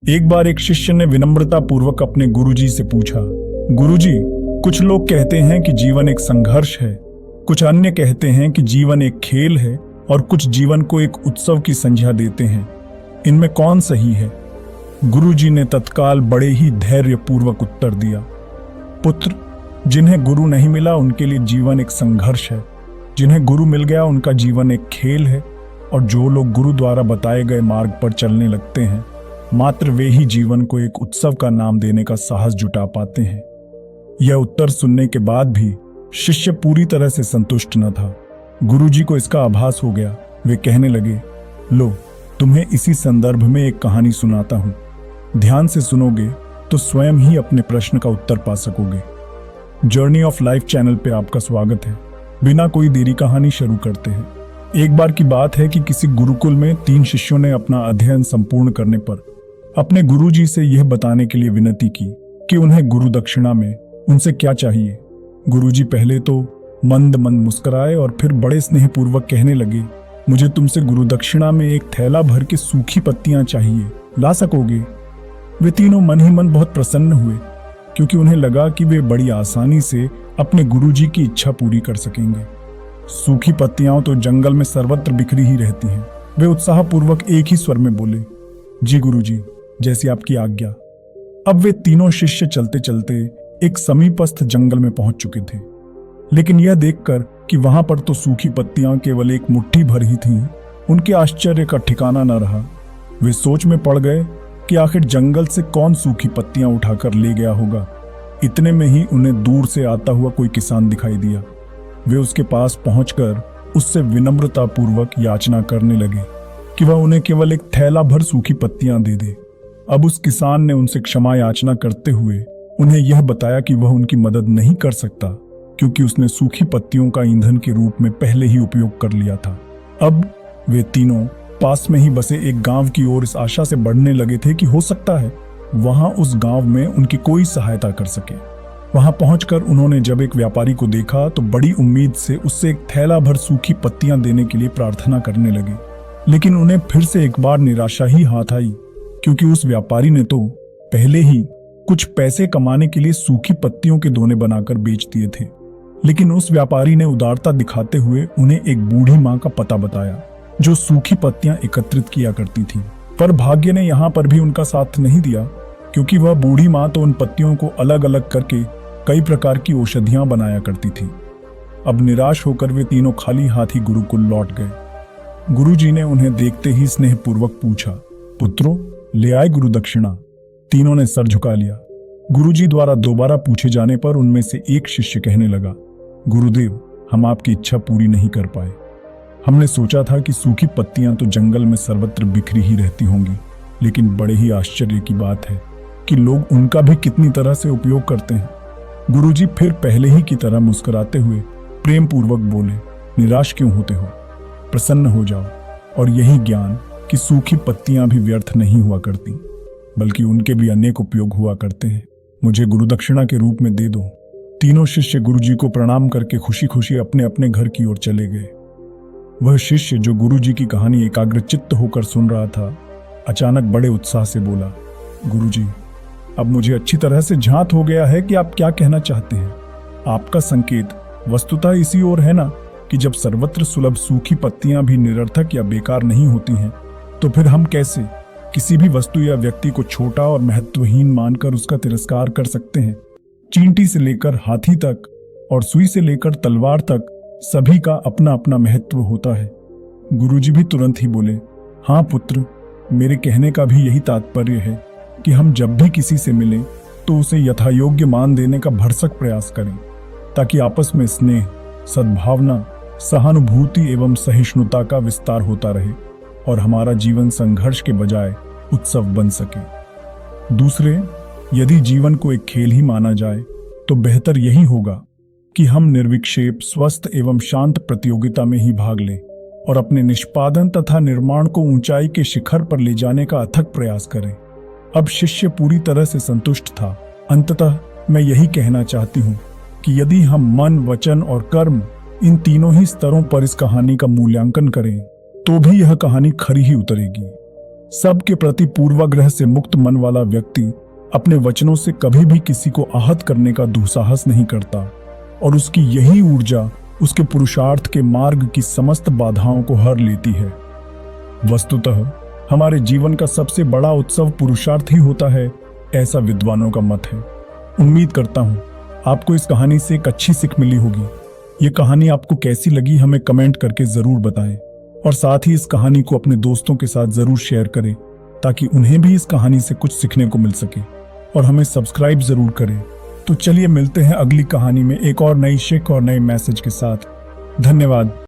एक बार एक शिष्य ने विनम्रता पूर्वक अपने गुरुजी से पूछा, गुरुजी, कुछ लोग कहते हैं कि जीवन एक संघर्ष है, कुछ अन्य कहते हैं कि जीवन एक खेल है और कुछ जीवन को एक उत्सव की संज्ञा देते हैं। इनमें कौन सही है? गुरुजी ने तत्काल बड़े ही धैर्यपूर्वक उत्तर दिया, पुत्र, जिन्हें गुरु नहीं मिला उनके लिए जीवन एक संघर्ष है, जिन्हें गुरु मिल गया उनका जीवन एक खेल है, और जो लोग गुरु द्वारा बताए गए मार्ग पर चलने लगते हैं, मात्र वे ही जीवन को एक उत्सव का नाम देने का साहस जुटा पाते हैं। यह उत्तर सुनने के बाद भी शिष्य पूरी तरह से संतुष्ट न था। गुरुजी को इसका आभास हो गया। वे कहने लगे, लो, तुम्हें इसी संदर्भ में एक कहानी सुनाता हूं। ध्यान से सुनोगे तो स्वयं ही अपने प्रश्न का उत्तर पा सकोगे। जर्नी ऑफ लाइफ चैनल पे आपका स्वागत है। बिना कोई देरी कहानी शुरू करते हैं। एक बार की बात है कि किसी गुरुकुल में 3 शिष्यों ने अपना अध्ययन संपूर्ण करने पर अपने गुरुजी से यह बताने के लिए विनती की कि उन्हें गुरु दक्षिणा में उनसे क्या चाहिए। गुरुजी पहले तो मंद मंद मुस्कुराए और फिर बड़े स्नेहपूर्वक कहने लगे, मुझे तुमसे गुरु दक्षिणा में एक थैला भर के सूखी पत्तियां चाहिए, ला सकोगे? वे तीनों मन ही मन बहुत प्रसन्न हुए, क्योंकि उन्हें लगा कि वे बड़ी आसानी से अपने गुरुजी की इच्छा पूरी कर सकेंगे। सूखी पत्तियां तो जंगल में सर्वत्र बिखरी ही रहती हैं। वे उत्साहपूर्वक एक ही स्वर में बोले, जी गुरुजी, जैसी आपकी आज्ञा। अब वे तीनों शिष्य चलते चलते एक समीपस्थ जंगल में पहुंच चुके थे, लेकिन यह देखकर कि वहां पर तो सूखी पत्तियां केवल एक मुट्ठी भर ही थीं, उनके आश्चर्य का ठिकाना न रहा। वे सोच में पड़ गए कि आखिर जंगल से कौन सूखी पत्तियां उठाकर ले गया होगा। इतने में ही उन्हें दूर से आता हुआ कोई किसान दिखाई दिया। वे उसके पास पहुंचकर उससे विनम्रता पूर्वक याचना करने लगे कि वह उन्हें केवल एक थैला भर सूखी पत्तियां दे दे। अब उस किसान ने उनसे क्षमा याचना करते हुए उन्हें यह बताया कि वह उनकी मदद नहीं कर सकता, क्योंकि उसने सूखी पत्तियों का ईंधन के रूप में पहले ही उपयोग कर लिया था। अब वे तीनों पास में ही बसे एक गांव की ओर इस आशा से बढ़ने लगे थे कि हो सकता है वहां उस गांव में उनकी कोई सहायता कर सके। वहां पहुंचकर उन्होंने जब एक व्यापारी को देखा तो बड़ी उम्मीद से उससे एक थैला भर सूखी पत्तियां देने के लिए प्रार्थना करने लगे, लेकिन उन्हें फिर से एक बार निराशा ही हाथ आई, क्योंकि उस व्यापारी ने तो पहले ही कुछ पैसे कमाने के लिए सूखी पत्तियों के दोने बनाकर बेच दिए थे। लेकिन उस व्यापारी ने उदारता दिखाते हुए उन्हें एक बूढ़ी माँ का पता बताया, जो सूखी पत्तियां एकत्रित किया करती थी। पर भाग्य ने यहाँ पर भी उनका साथ नहीं दिया, क्योंकि वह बूढ़ी माँ तो उन पत्तियों को अलग अलग करके कई प्रकार की औषधियां बनाया करती थी। अब निराश होकर वे तीनों खाली हाथ ही गुरुकुल लौट गए। गुरुजी ने उन्हें देखते ही स्नेहपूर्वक पूछा, पुत्रों, ले आए गुरु दक्षिणा? तीनों ने सर झुका लिया। गुरुजी द्वारा दोबारा पूछे जाने पर उनमें से एक शिष्य कहने लगा, गुरुदेव, हम आपकी इच्छा पूरी नहीं कर पाए। हमने सोचा था कि सूखी पत्तियां तो जंगल में सर्वत्र बिखरी ही रहती होंगी, लेकिन बड़े ही आश्चर्य की बात है कि लोग उनका भी कितनी तरह से उपयोग करते हैं। गुरुजी फिर पहले ही की तरह मुस्कुराते हुए प्रेम पूर्वक बोले, निराश क्यों होते हो? प्रसन्न हो जाओ, और यही ज्ञान कि सूखी पत्तियां भी व्यर्थ नहीं हुआ करती, बल्कि उनके भी अनेक उपयोग हुआ करते हैं, मुझे गुरु दक्षिणा के रूप में दे दो। तीनों शिष्य गुरुजी को प्रणाम करके खुशी खुशी अपने अपने घर की ओर चले गए। वह शिष्य जो गुरुजी की कहानी एकाग्रचित्त होकर सुन रहा था, अचानक बड़े उत्साह से बोला, गुरुजी, अब मुझे अच्छी तरह से झांत हो गया है कि आप क्या कहना चाहते हैं। आपका संकेत वस्तुतः इसी ओर है ना, कि जब सर्वत्र सुलभ सूखी पत्तियां भी निरर्थक या बेकार नहीं होती हैं, तो फिर हम कैसे किसी भी वस्तु या व्यक्ति को छोटा और महत्वहीन मानकर उसका तिरस्कार कर सकते हैं। चींटी से लेकर हाथी तक और सुई से लेकर तलवार तक सभी का अपना अपना महत्व होता है। गुरुजी भी तुरंत ही बोले, हाँ पुत्र, मेरे कहने का भी यही तात्पर्य है कि हम जब भी किसी से मिलें तो उसे यथायोग्य मान देने का भरसक प्रयास करें, ताकि आपस में स्नेह, सद्भावना, सहानुभूति एवं सहिष्णुता का विस्तार होता रहे और हमारा जीवन संघर्ष के बजाय उत्सव बन सके। दूसरे, यदि जीवन को एक खेल ही माना जाए तो बेहतर यही होगा कि हम निर्विक्षेप, स्वस्थ एवं शांत प्रतियोगिता में ही भाग लें और अपने निष्पादन तथा निर्माण को ऊंचाई के शिखर पर ले जाने का अथक प्रयास करें। अब शिष्य पूरी तरह से संतुष्ट था। अंततः मैं यही कहना चाहती हूँ कि यदि हम मन, वचन और कर्म, इन तीनों ही स्तरों पर इस कहानी का मूल्यांकन करें तो भी यह कहानी खरी ही उतरेगी। सबके प्रति पूर्वाग्रह से मुक्त मन वाला व्यक्ति अपने वचनों से कभी भी किसी को आहत करने का दुस्साहस नहीं करता और उसकी यही ऊर्जा उसके पुरुषार्थ के मार्ग की समस्त बाधाओं को हर लेती है। वस्तुतः हमारे जीवन का सबसे बड़ा उत्सव पुरुषार्थ ही होता है, ऐसा विद्वानों का मत है। उम्मीद करता हूं आपको इस कहानी से एक अच्छी सीख मिली होगी। ये कहानी आपको कैसी लगी हमें कमेंट करके जरूर बताएं और साथ ही इस कहानी को अपने दोस्तों के साथ जरूर शेयर करें ताकि उन्हें भी इस कहानी से कुछ सीखने को मिल सके, और हमें सब्सक्राइब जरूर करें। तो चलिए मिलते हैं अगली कहानी में एक और नई शिक और नए मैसेज के साथ। धन्यवाद।